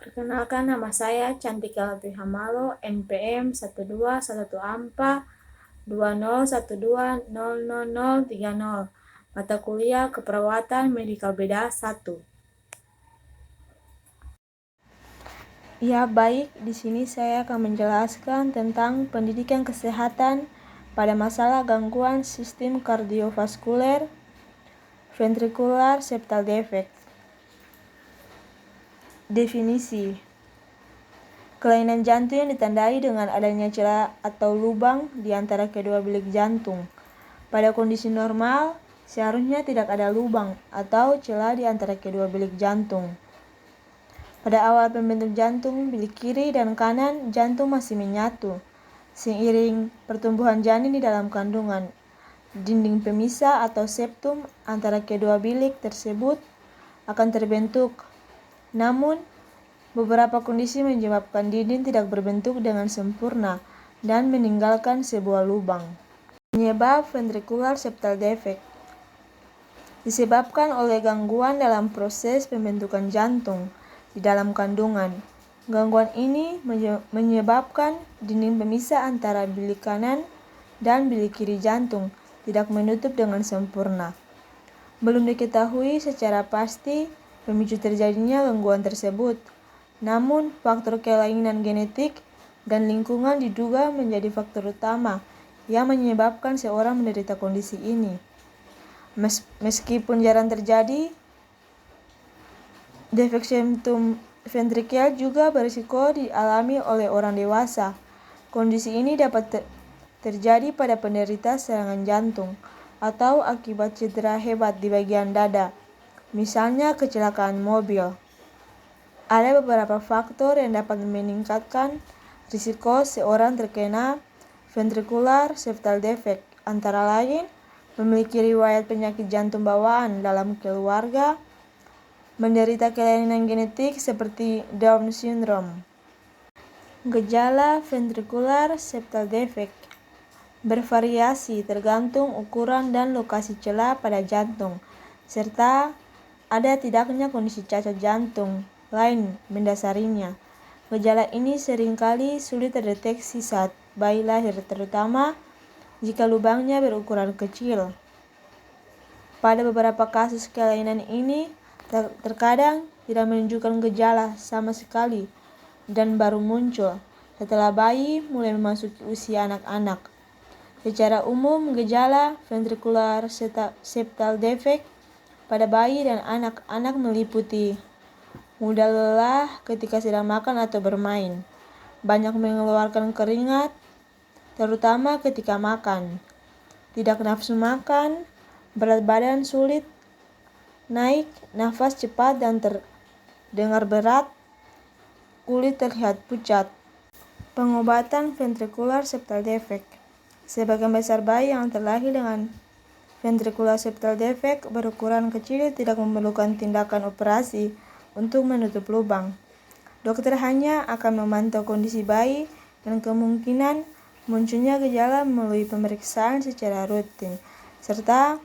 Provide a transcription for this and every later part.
Perkenalkan, nama saya Cantika Hamalo, NPM 1211420120030. Mata kuliah Keperawatan Medikal Beda 1. Ya, baik. Di sini saya akan menjelaskan tentang pendidikan kesehatan pada masalah gangguan sistem kardiovaskuler ventricular septal defect. Definisi: kelainan jantung yang ditandai dengan adanya celah atau lubang di antara kedua bilik jantung. Pada kondisi normal, seharusnya tidak ada lubang atau celah di antara kedua bilik jantung. Pada awal pembentuk jantung, bilik kiri dan kanan jantung masih menyatu. Seiring pertumbuhan janin di dalam kandungan, dinding pemisah atau septum antara kedua bilik tersebut akan terbentuk. Namun, beberapa kondisi menyebabkan dinding tidak berbentuk dengan sempurna dan meninggalkan sebuah lubang. Penyebab ventricular septal defect disebabkan oleh gangguan dalam proses pembentukan jantung di dalam kandungan. Gangguan ini menyebabkan dinding pemisah antara bilik kanan dan bilik kiri jantung tidak menutup dengan sempurna. Belum diketahui secara pasti pemicu terjadinya gangguan tersebut. Namun, faktor kelainan genetik dan lingkungan diduga menjadi faktor utama yang menyebabkan seorang menderita kondisi ini. Meskipun jarang terjadi, defek septum ventrikel juga berisiko dialami oleh orang dewasa. Kondisi ini dapat terjadi pada penderita serangan jantung atau akibat cedera hebat di bagian dada, misalnya kecelakaan mobil. Ada beberapa faktor yang dapat meningkatkan risiko seorang terkena ventricular septal defect, antara lain memiliki riwayat penyakit jantung bawaan dalam keluarga, menderita kelainan genetik seperti Down syndrome. Gejala ventricular septal defect bervariasi tergantung ukuran dan lokasi celah pada jantung, serta ada tidaknya kondisi cacat jantung lain mendasarinya. Gejala ini seringkali sulit terdeteksi saat bayi lahir, terutama jika lubangnya berukuran kecil. Pada beberapa kasus, kelainan ini terkadang tidak menunjukkan gejala sama sekali dan baru muncul setelah bayi mulai memasuki usia anak-anak. Secara umum, gejala ventricular septal defect pada bayi dan anak-anak meliputi mudah lelah ketika sedang makan atau bermain, banyak mengeluarkan keringat, terutama ketika makan, tidak nafsu makan, berat badan sulit naik, nafas cepat dan terdengar berat, kulit terlihat pucat. Pengobatan ventricular septal defect: sebagian besar bayi yang terlahir dengan ventricular septal defect berukuran kecil tidak memerlukan tindakan operasi untuk menutup lubang. Dokter hanya akan memantau kondisi bayi dan kemungkinan munculnya gejala melalui pemeriksaan secara rutin, serta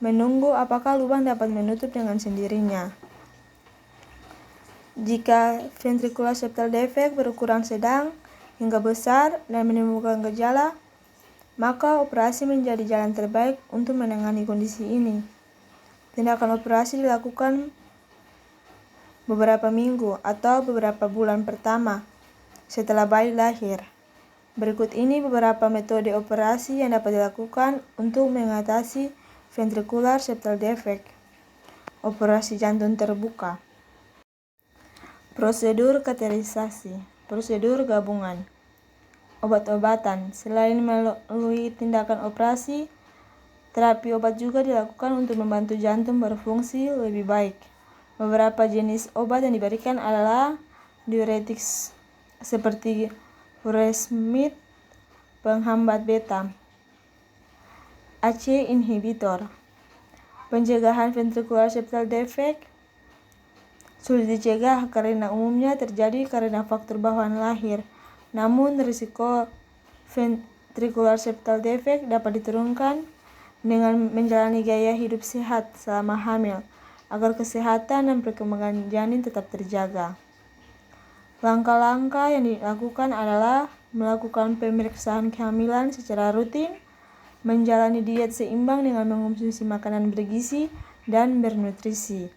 menunggu apakah lubang dapat menutup dengan sendirinya. Jika ventricular septal defect berukuran sedang hingga besar dan menimbulkan gejala, maka operasi menjadi jalan terbaik untuk menangani kondisi ini. Tindakan operasi dilakukan beberapa minggu atau beberapa bulan pertama setelah bayi lahir. Berikut ini beberapa metode operasi yang dapat dilakukan untuk mengatasi ventricular septal defect. Operasi jantung terbuka. Prosedur kateterisasi. Prosedur gabungan. Obat-obatan. Selain melalui tindakan operasi, terapi obat juga dilakukan untuk membantu jantung berfungsi lebih baik. Beberapa jenis obat yang diberikan adalah diuretik seperti furosemid, penghambat beta, ACE inhibitor. Pencegahan ventricular septal defect sulit dicegah karena umumnya terjadi karena faktor bawaan lahir. Namun, risiko ventricular septal defect dapat diturunkan dengan menjalani gaya hidup sehat selama hamil, agar kesehatan dan perkembangan janin tetap terjaga. Langkah-langkah yang dilakukan adalah melakukan pemeriksaan kehamilan secara rutin, menjalani diet seimbang dengan mengonsumsi makanan bergizi dan bernutrisi,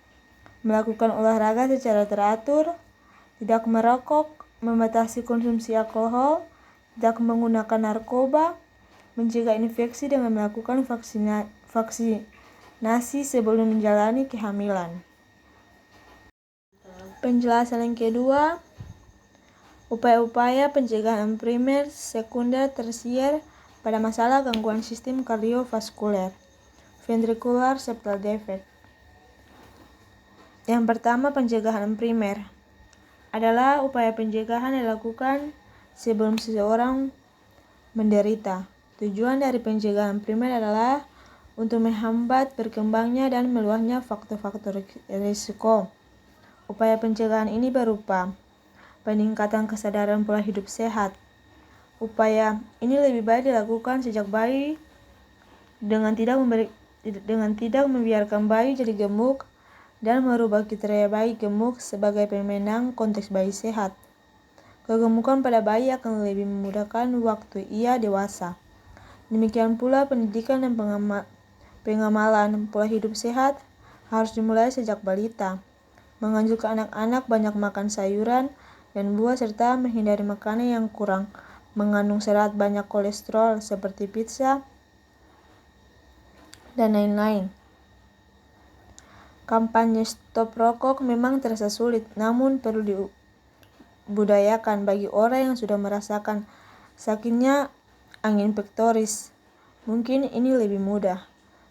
melakukan olahraga secara teratur, tidak merokok, membatasi konsumsi alkohol, tidak menggunakan narkoba, mencegah infeksi dengan melakukan vaksinasi sebelum menjalani kehamilan. Penjelasan yang kedua, upaya-upaya pencegahan primer, sekunder, tersier pada masalah gangguan sistem kardiovaskuler, ventricular septal defect. Yang pertama, pencegahan primer adalah upaya pencegahan yang dilakukan sebelum seseorang menderita. Tujuan dari pencegahan primer adalah untuk menghambat berkembangnya dan meluasnya faktor-faktor risiko. Upaya pencegahan ini berupa peningkatan kesadaran pola hidup sehat. Upaya ini lebih baik dilakukan sejak bayi dengan tidak membiarkan bayi jadi gemuk dan merubah kriteria bayi gemuk sebagai pemenang konteks bayi sehat. Kegemukan pada bayi akan lebih memudahkan waktu ia dewasa. Demikian pula pendidikan dan pengamalan pola hidup sehat harus dimulai sejak balita. Menganjurkan anak-anak banyak makan sayuran dan buah serta menghindari makanan yang kurang mengandung serat banyak kolesterol seperti pizza dan lain-lain. Kampanye stop rokok memang terasa sulit, namun perlu dibudayakan bagi orang yang sudah merasakan sakitnya angin pektoris. Mungkin ini lebih mudah.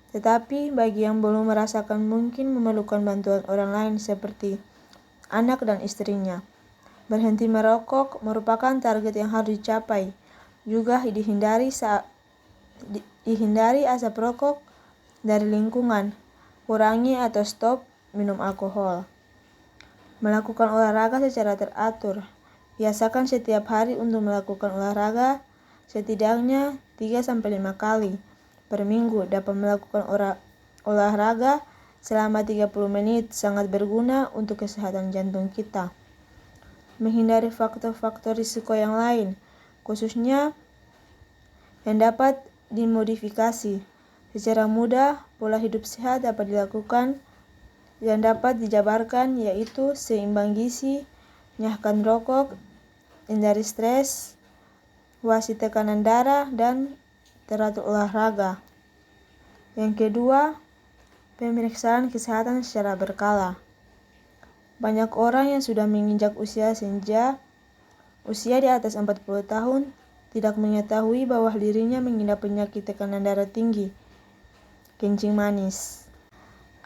Tetapi bagi yang belum merasakan mungkin memerlukan bantuan orang lain seperti anak dan istrinya. Berhenti merokok merupakan target yang harus dicapai. Juga dihindari asap rokok dari lingkungan. Kurangi atau stop minum alkohol. Melakukan olahraga secara teratur. Biasakan setiap hari untuk melakukan olahraga setidaknya 3-5 kali per minggu. Dapat melakukan olahraga selama 30 menit sangat berguna untuk kesehatan jantung kita. Menghindari faktor-faktor risiko yang lain, khususnya yang dapat dimodifikasi secara mudah. Pola hidup sehat dapat dilakukan yang dapat dijabarkan, yaitu seimbang gizi, nyahkan rokok, hindari stres, wasir tekanan darah, dan teratur olahraga. Yang kedua, pemeriksaan kesehatan secara berkala. Banyak orang yang sudah menginjak usia senja, usia di atas 40 tahun, tidak mengetahui bahwa dirinya mengidap penyakit tekanan darah tinggi, kencing manis,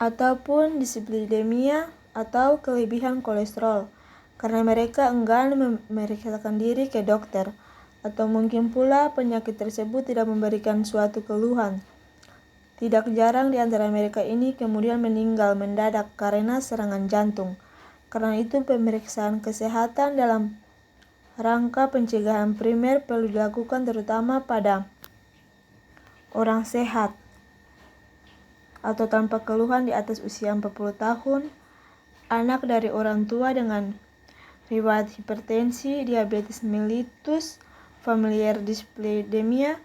ataupun dislipidemia atau kelebihan kolesterol, karena mereka enggan memeriksakan diri ke dokter. Atau mungkin pula penyakit tersebut tidak memberikan suatu keluhan. Tidak jarang di antara mereka ini kemudian meninggal mendadak karena serangan jantung. Karena itu pemeriksaan kesehatan dalam rangka pencegahan primer perlu dilakukan terutama pada orang sehat atau tanpa keluhan di atas usia 40 tahun, anak dari orang tua dengan riwayat hipertensi, diabetes mellitus, familiar dyslipidemia,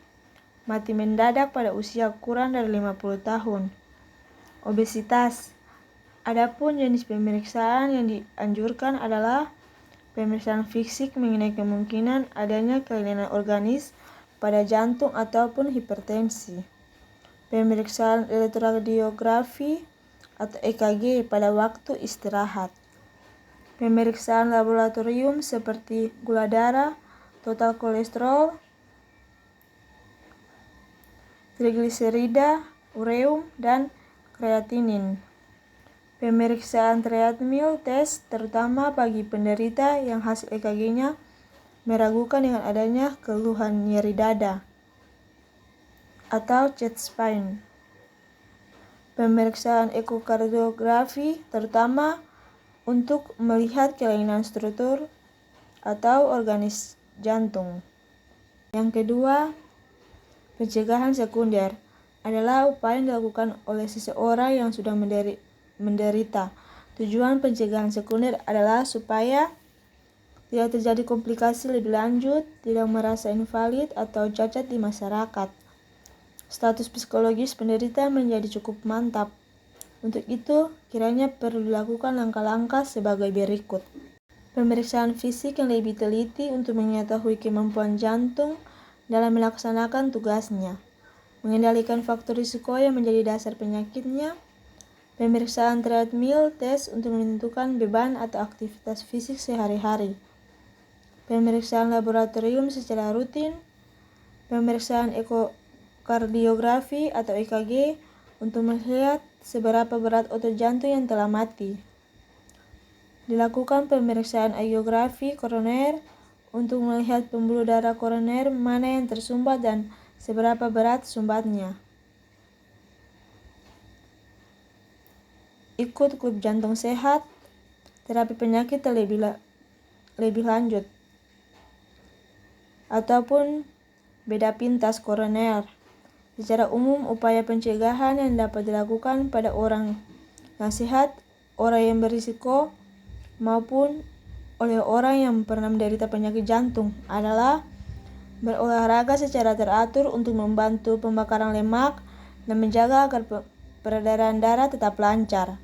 mati mendadak pada usia kurang dari 50 tahun. Obesitas. Adapun jenis pemeriksaan yang dianjurkan adalah pemeriksaan fisik mengenai kemungkinan adanya kelainan organis pada jantung ataupun hipertensi. Pemeriksaan elektrokardiografi atau EKG pada waktu istirahat. Pemeriksaan laboratorium seperti gula darah, total kolesterol, trigliserida, ureum, dan kreatinin. Pemeriksaan treadmill test terutama bagi penderita yang hasil EKG-nya meragukan dengan adanya keluhan nyeri dada atau chest pain. Pemeriksaan ekokardiografi terutama untuk melihat kelainan struktur atau organis jantung. Yang kedua, pencegahan sekunder adalah upaya yang dilakukan oleh seseorang yang sudah menderita. Tujuan pencegahan sekunder adalah supaya tidak terjadi komplikasi lebih lanjut, tidak merasa invalid atau cacat di masyarakat. Status psikologis penderita menjadi cukup mantap. Untuk itu, kiranya perlu dilakukan langkah-langkah sebagai berikut. Pemeriksaan fisik yang lebih teliti untuk mengetahui kemampuan jantung dalam melaksanakan tugasnya. Mengendalikan faktor risiko yang menjadi dasar penyakitnya. Pemeriksaan treadmill test untuk menentukan beban atau aktivitas fisik sehari-hari. Pemeriksaan laboratorium secara rutin. Pemeriksaan ekokardiografi atau EKG untuk melihat seberapa berat otot jantung yang telah mati. Dilakukan pemeriksaan angiografi koroner untuk melihat pembuluh darah koroner mana yang tersumbat dan seberapa berat sumbatnya. Ikut klub jantung sehat, terapi penyakit lebih lanjut, ataupun beda pintas koroner. Secara umum, upaya pencegahan yang dapat dilakukan pada orang yang sehat, orang yang berisiko, maupun oleh orang yang pernah menderita penyakit jantung adalah berolahraga secara teratur untuk membantu pembakaran lemak dan menjaga agar peredaran darah tetap lancar.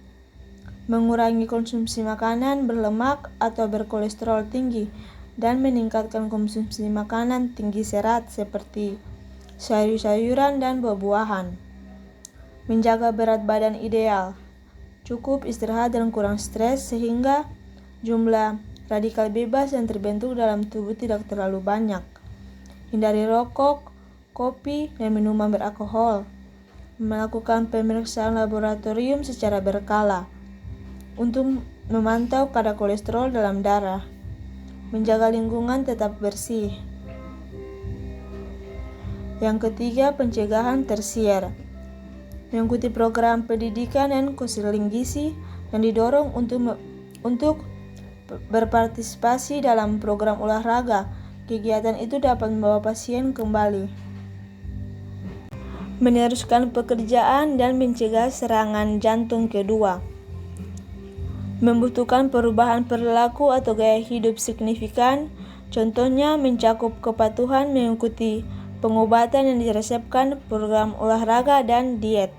Mengurangi konsumsi makanan berlemak atau berkolesterol tinggi dan meningkatkan konsumsi makanan tinggi serat seperti sayur-sayuran dan buah-buahan. Menjaga berat badan ideal. Cukup istirahat dan kurang stres sehingga jumlah radikal bebas yang terbentuk dalam tubuh tidak terlalu banyak. Hindari rokok, kopi, dan minuman beralkohol. Melakukan pemeriksaan laboratorium secara berkala untuk memantau kadar kolesterol dalam darah. Menjaga lingkungan tetap bersih. Yang ketiga, pencegahan tersier. Mengikuti program pendidikan dan konseling gizi dan didorong untuk berpartisipasi dalam program olahraga. Kegiatan itu dapat membawa pasien kembali. Meneruskan pekerjaan dan mencegah serangan jantung kedua. Membutuhkan perubahan perilaku atau gaya hidup signifikan, contohnya mencakup kepatuhan mengikuti pengobatan yang diresepkan, program olahraga, dan diet.